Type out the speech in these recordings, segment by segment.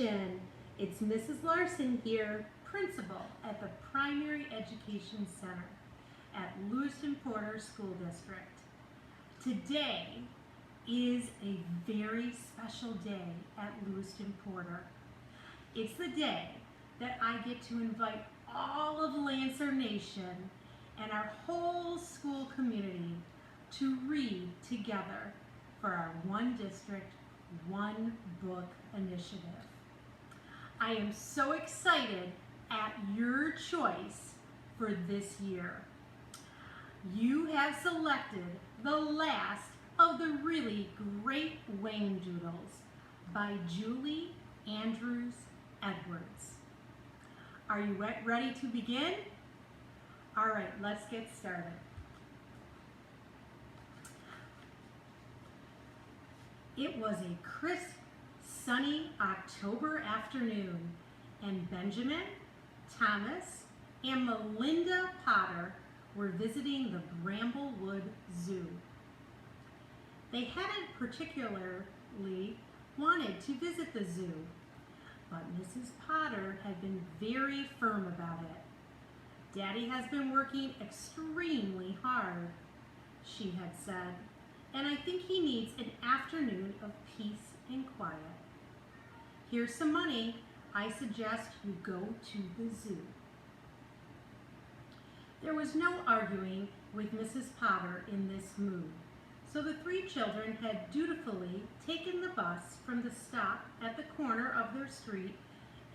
Nation! It's Mrs. Larson here, principal at the Primary Education Center at Lew-Port School District. Today is a very special day at Lew-Port. It's the day that I get to invite all of Lancer Nation and our whole school community to read together for our One District, One Book initiative. I am so excited at your choice for this year. You have selected the last of the really great Wayne Doodles by Julie Andrews Edwards. Are you ready to begin? All right, let's get started. It was a crisp, sunny October afternoon, and Benjamin, Thomas, and Melinda Potter were visiting the Bramblewood Zoo. They hadn't particularly wanted to visit the zoo, but Mrs. Potter had been very firm about it. Daddy has been working extremely hard, she had said, and I think he needs an afternoon of peace and quiet. Here's some money. I suggest you go to the zoo. There was no arguing with Mrs. Potter in this mood, so the three children had dutifully taken the bus from the stop at the corner of their street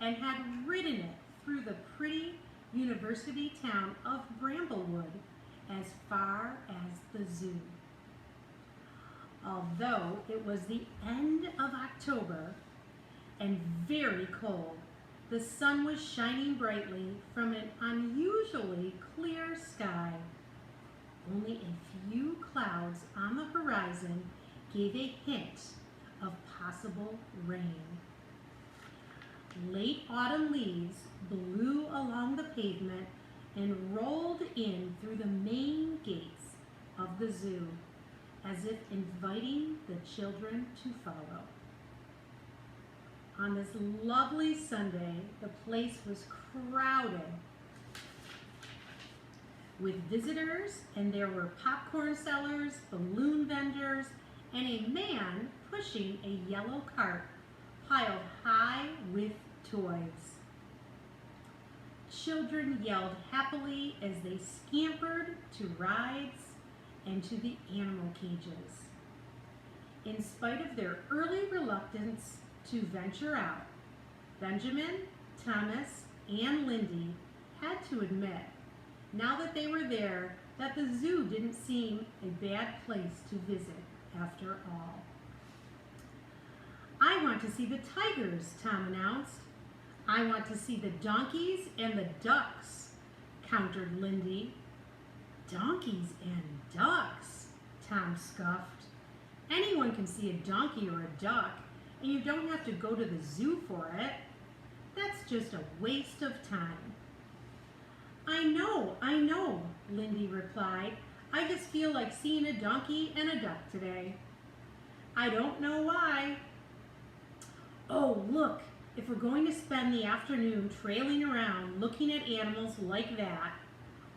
and had ridden it through the pretty university town of Bramblewood as far as the zoo. Although it was the end of October and very cold, the sun was shining brightly from an unusually clear sky. Only a few clouds on the horizon gave a hint of possible rain. Late autumn leaves blew along the pavement and rolled in through the main gates of the zoo, as if inviting the children to follow. On this lovely Sunday, the place was crowded with visitors, and there were popcorn sellers, balloon vendors, and a man pushing a yellow cart piled high with toys. Children yelled happily as they scampered to rides and to the animal cages. In spite of their early reluctance to venture out, Benjamin, Thomas, and Lindy had to admit, now that they were there, that the zoo didn't seem a bad place to visit after all. I want to see the tigers, Tom announced. I want to see the donkeys and the ducks, countered Lindy. Donkeys and ducks, Tom scoffed. Anyone can see a donkey or a duck, and you don't have to go to the zoo for it. That's just a waste of time. I know, Lindy replied. I just feel like seeing a donkey and a duck today. I don't know why. Oh, look, if we're going to spend the afternoon trailing around looking at animals like that,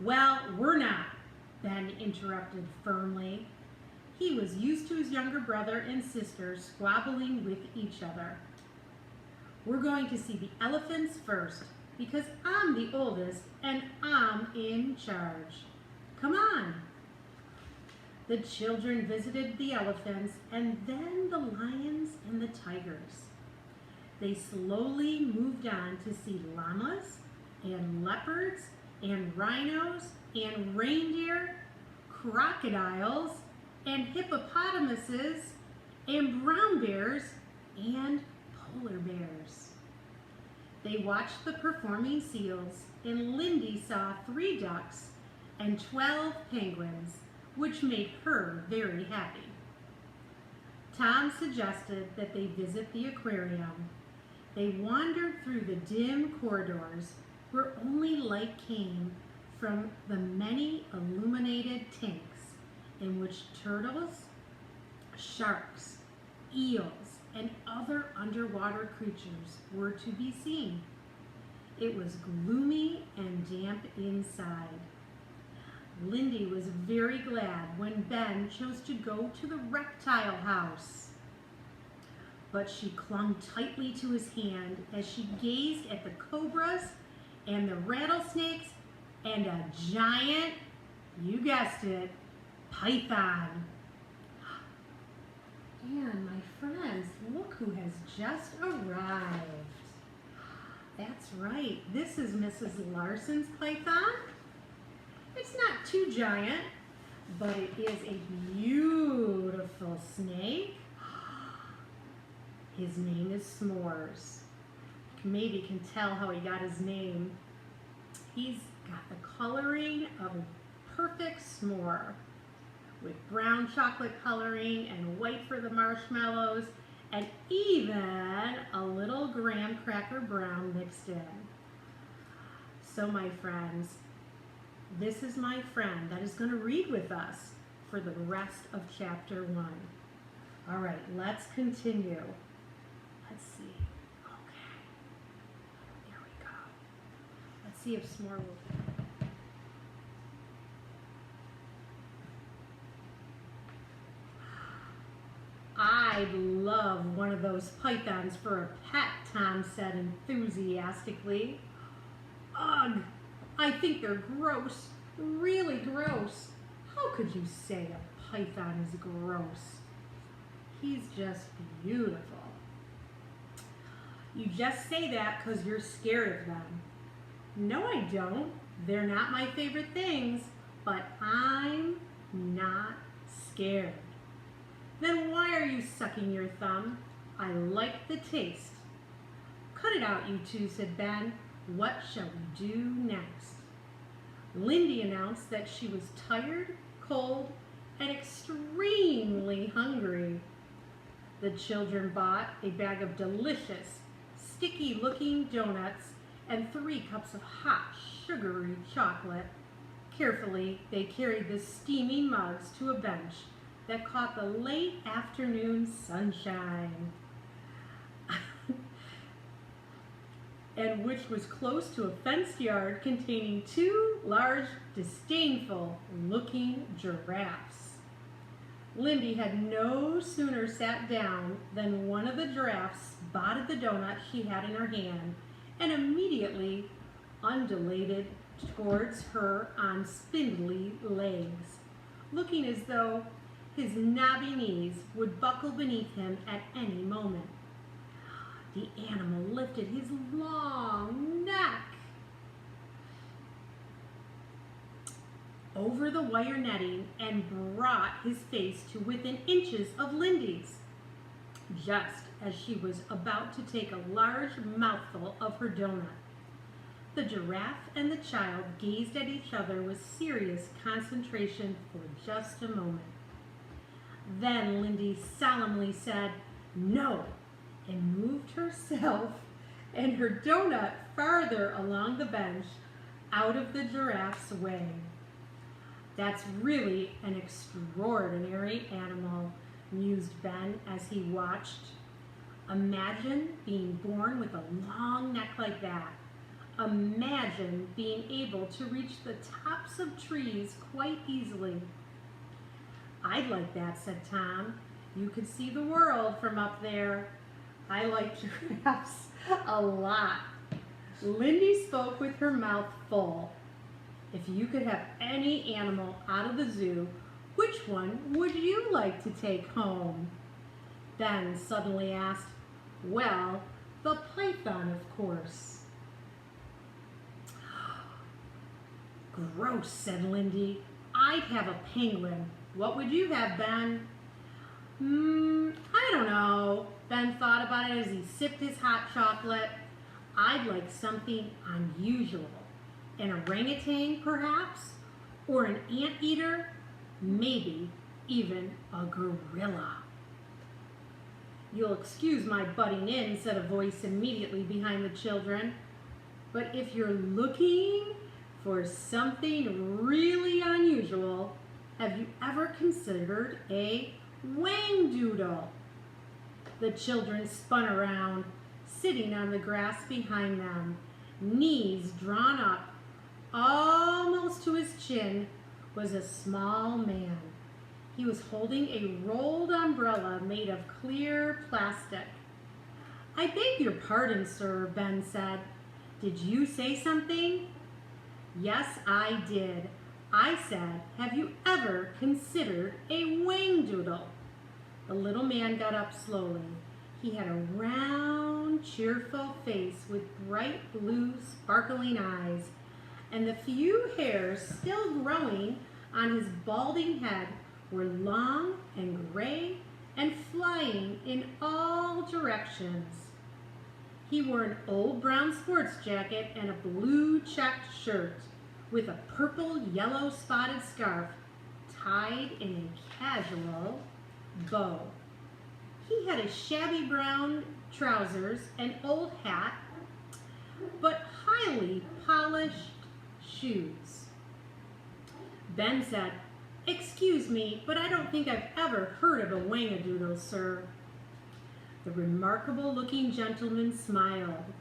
well, we're not, Ben interrupted firmly. He was used to his younger brother and sister squabbling with each other. We're going to see the elephants first, because I'm the oldest and I'm in charge. Come on. The children visited the elephants and then the lions and the tigers. They slowly moved on to see llamas and leopards and rhinos and reindeer, crocodiles and hippopotamuses and brown bears and polar bears. They watched the performing seals, and Lindy saw 3 ducks and 12 penguins, which made her very happy. Tom suggested that they visit the aquarium. They wandered through the dim corridors where only light came from the many illuminated tanks in which turtles, sharks, eels, and other underwater creatures were to be seen. It was gloomy and damp inside. Lindy was very glad when Ben chose to go to the reptile house. But she clung tightly to his hand as she gazed at the cobras and the rattlesnakes and a giant, you guessed it, python. And my friends, look who has just arrived. That's right, this is Mrs. Larson's python. It's not too giant, but it is a beautiful snake. His name is S'mores. Maybe you can tell how he got his name. He's got the coloring of a perfect s'more, with brown chocolate coloring and white for the marshmallows, and even a little graham cracker brown mixed in. So my friends, this is my friend that is going to read with us for the rest of chapter 1. All right, let's continue. Let's see. Okay. There we go. Let's see if S'more will. I'd love one of those pythons for a pet, Tom said enthusiastically. Ugh, I think they're gross, really gross. How could you say a python is gross? He's just beautiful. You just say that because you're scared of them. No, I don't. They're not my favorite things, but I'm not scared. Then why are you sucking your thumb? I like the taste. Cut it out, you two, said Ben. What shall we do next? Lindy announced that she was tired, cold, and extremely hungry. The children bought a bag of delicious, sticky-looking donuts and 3 cups of hot, sugary chocolate. Carefully, they carried the steaming mugs to a bench that caught the late afternoon sunshine, and which was close to a fenced yard containing 2 large, disdainful-looking giraffes. Lindy had no sooner sat down than one of the giraffes spotted the donut she had in her hand and immediately undulated towards her on spindly legs, looking as though his knobby knees would buckle beneath him at any moment. The animal lifted his long neck over the wire netting and brought his face to within inches of Lindy's, just as she was about to take a large mouthful of her donut. The giraffe and the child gazed at each other with serious concentration for just a moment. Then Lindy solemnly said, "No," and moved herself and her donut farther along the bench out of the giraffe's way. That's really an extraordinary animal, mused Ben as he watched. Imagine being born with a long neck like that. Imagine being able to reach the tops of trees quite easily. I'd like that, said Tom. You could see the world from up there. I like giraffes a lot. Lindy spoke with her mouth full. If you could have any animal out of the zoo, which one would you like to take home? Ben suddenly asked, well, the python, of course. Gross, said Lindy. I'd have a penguin. What would you have, Ben? I don't know. Ben thought about it as he sipped his hot chocolate. I'd like something unusual. An orangutan, perhaps? Or an anteater? Maybe even a gorilla. You'll excuse my butting in, said a voice immediately behind the children. But if you're looking for something really unusual, have you ever considered a whangdoodle? The children spun around. Sitting on the grass behind them, knees drawn up almost to his chin, was a small man. He was holding a rolled umbrella made of clear plastic. "I beg your pardon, sir," Ben said. "Did you say something?" "Yes, I did. I said, have you ever considered a whangdoodle?" The little man got up slowly. He had a round, cheerful face with bright blue, sparkling eyes, and the few hairs still growing on his balding head were long and gray and flying in all directions. He wore an old brown sports jacket and a blue checked shirt with a purple-yellow spotted scarf tied in a casual bow. He had a shabby brown trousers, an old hat, but highly polished shoes. Ben said, "Excuse me, but I don't think I've ever heard of a whangdoodle, sir." The remarkable-looking gentleman smiled,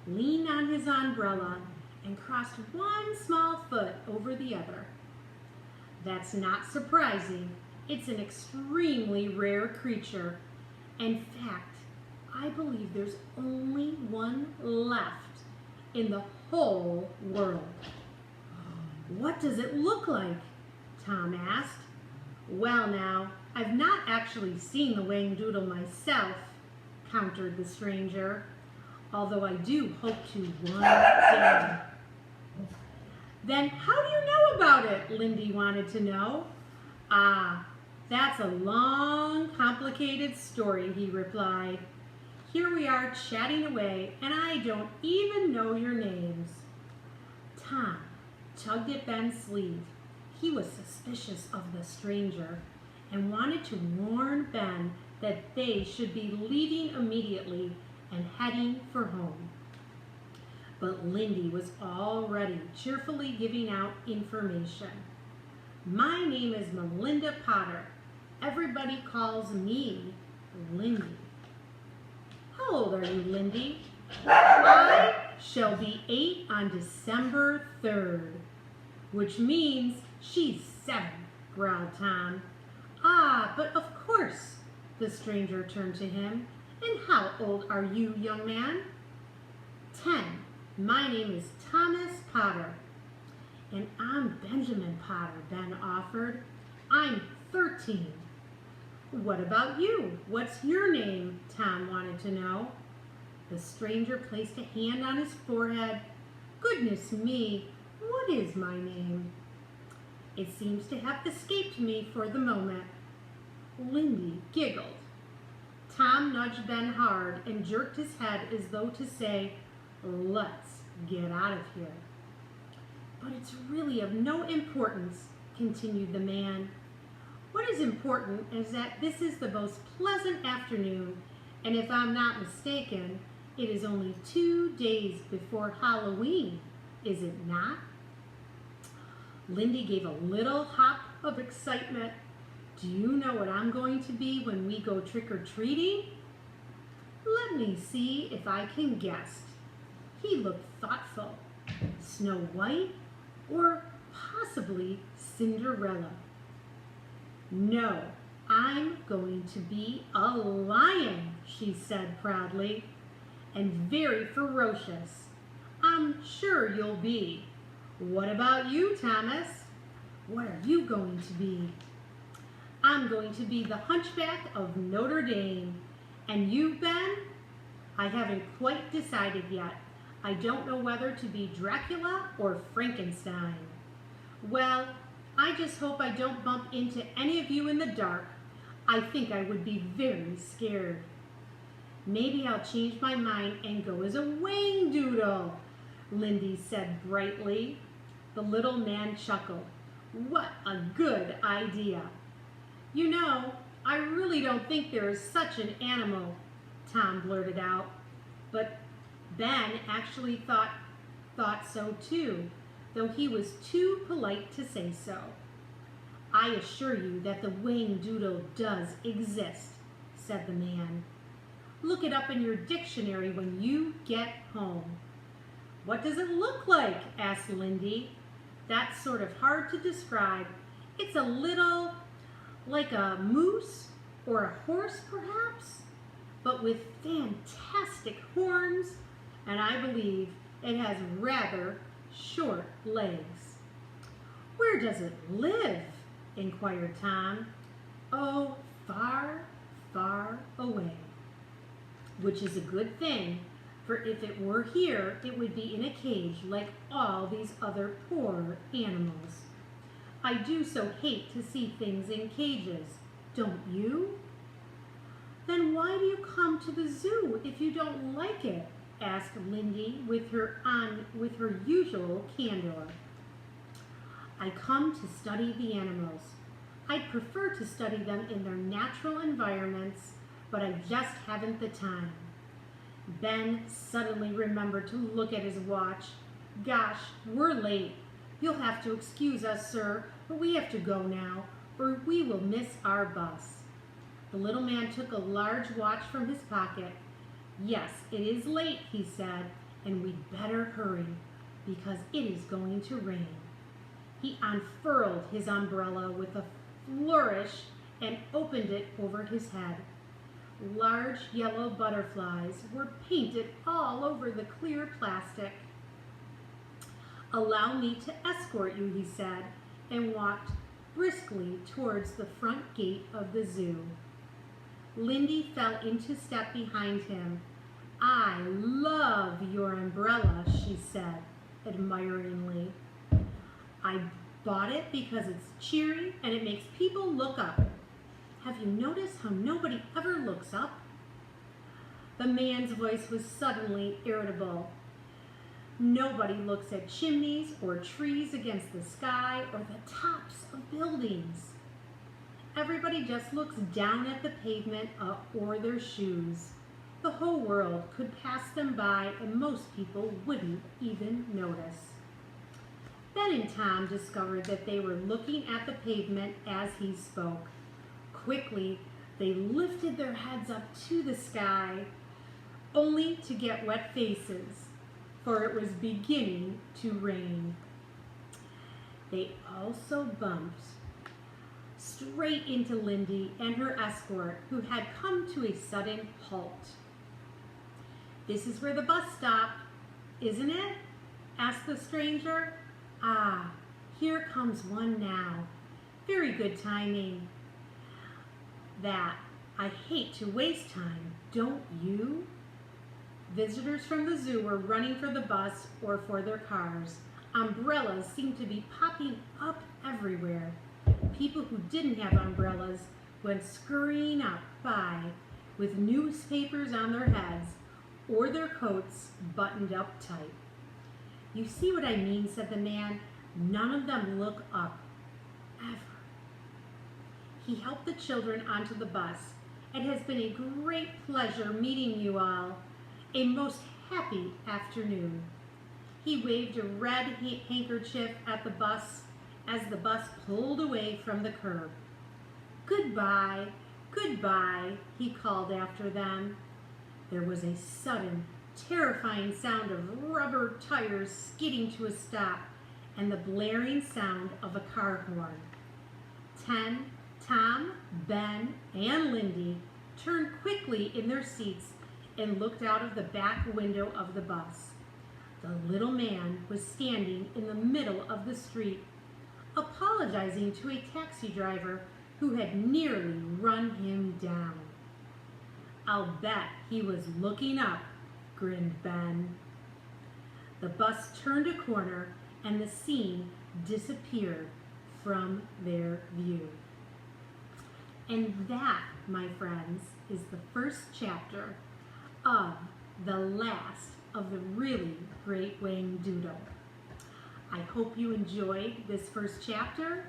leaned on his umbrella, and crossed one small foot over the other. "That's not surprising. It's an extremely rare creature. In fact, I believe there's only one left in the whole world." "What does it look like?" Tom asked. "Well now, I've not actually seen the whangdoodle myself," countered the stranger, "although I do hope to one day." "Then how do you know about it?" Lindy wanted to know. "Ah, that's a long, complicated story," he replied. "Here we are chatting away, and I don't even know your names." Tom tugged at Ben's sleeve. He was suspicious of the stranger and wanted to warn Ben that they should be leaving immediately and heading for home. But Lindy was already cheerfully giving out information. "My name is Melinda Potter. Everybody calls me Lindy." "How old are you, Lindy?" "I shall be 8 on December 3rd, which means she's 7, growled Tom. "Ah, but of course," the stranger turned to him. "And how old are you, young man?" 10. My name is Thomas Potter." "And I'm Benjamin Potter," Ben offered. "I'm 13. "What about you? What's your name?" Tom wanted to know. The stranger placed a hand on his forehead. "Goodness me, what is my name?" "It seems to have escaped me for the moment." Lindy giggled. Tom nudged Ben hard and jerked his head as though to say, "Let's get out of here." "But it's really of no importance," continued the man. "What is important is that this is the most pleasant afternoon, and if I'm not mistaken, it is only 2 days before Halloween, is it not?" Lindy gave a little hop of excitement. "Do you know what I'm going to be when we go trick-or-treating?" "Let me see if I can guess." He looked thoughtful. "Snow White or possibly Cinderella?" "No, I'm going to be a lion," she said proudly, "and very ferocious. I'm sure you'll be. What about you, Thomas? What are you going to be?" "I'm going to be the Hunchback of Notre Dame. And you, Ben?" "I haven't quite decided yet. I don't know whether to be Dracula or Frankenstein." "Well, I just hope I don't bump into any of you in the dark. I think I would be very scared." "Maybe I'll change my mind and go as a whangdoodle," Lindy said brightly. The little man chuckled. "What a good idea." "You know, I really don't think there is such an animal," Tom blurted out. But Ben actually thought so too, though he was too polite to say so. "I assure you that the whangdoodle does exist," said the man. Look it up in your dictionary when you get home. What does it look like? Asked Lindy. That's sort of hard to describe. It's a little like a moose or a horse perhaps, but with fantastic horns, and I believe it has rather short legs. Where does it live? Inquired Tom. Oh, far, far away. Which is a good thing, for if it were here, it would be in a cage like all these other poor animals. I do so hate to see things in cages, don't you? Then why do you come to the zoo if you don't like it? Asked Lindy with her usual candor. I come to study the animals. I'd prefer to study them in their natural environments, but I just haven't the time. Ben suddenly remembered to look at his watch. Gosh, we're late. You'll have to excuse us, sir, but we have to go now, or we will miss our bus. The little man took a large watch from his pocket. Yes, it is late, he said, and we'd better hurry, because it is going to rain. He unfurled his umbrella with a flourish and opened it over his head. Large yellow butterflies were painted all over the clear plastic. Allow me to escort you, he said, and walked briskly towards the front gate of the zoo. Lindy fell into step behind him. I love your umbrella, she said admiringly. I bought it because it's cheery and it makes people look up. Have you noticed how nobody ever looks up? The man's voice was suddenly irritable. Nobody looks at chimneys or trees against the sky or the tops of buildings. Everybody just looks down at the pavement or their shoes. The whole world could pass them by and most people wouldn't even notice. Ben and Tom discovered that they were looking at the pavement as he spoke. Quickly, they lifted their heads up to the sky, only to get wet faces, for it was beginning to rain. They also bumped straight into Lindy and her escort, who had come to a sudden halt. This is where the bus stopped, isn't it? Asked the stranger. Ah, here comes one now. Very good timing. That. I hate to waste time, don't you? Visitors from the zoo were running for the bus or for their cars. Umbrellas seemed to be popping up everywhere. People who didn't have umbrellas went scurrying up by with newspapers on their heads or their coats buttoned up tight. You see what I mean, said the man. None of them look up, ever. He helped the children onto the bus. It has been a great pleasure meeting you all. A most happy afternoon. He waved a red handkerchief at the bus as the bus pulled away from the curb. Goodbye, goodbye, he called after them. There was a sudden, terrifying sound of rubber tires skidding to a stop and the blaring sound of a car horn. Tom, Ben, and Lindy turned quickly in their seats and looked out of the back window of the bus. The little man was standing in the middle of the street, apologizing to a taxi driver who had nearly run him down. I'll bet he was looking up, grinned Ben. The bus turned a corner and the scene disappeared from their view. And that, my friends, is the first chapter of the last of the really great Wang Doodle. I hope you enjoyed this first chapter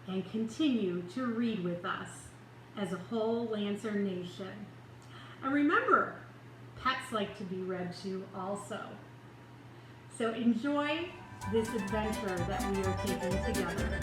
and continue to read with us as a whole Lancer nation. And remember, pets like to be read to also. So enjoy this adventure that we are taking together.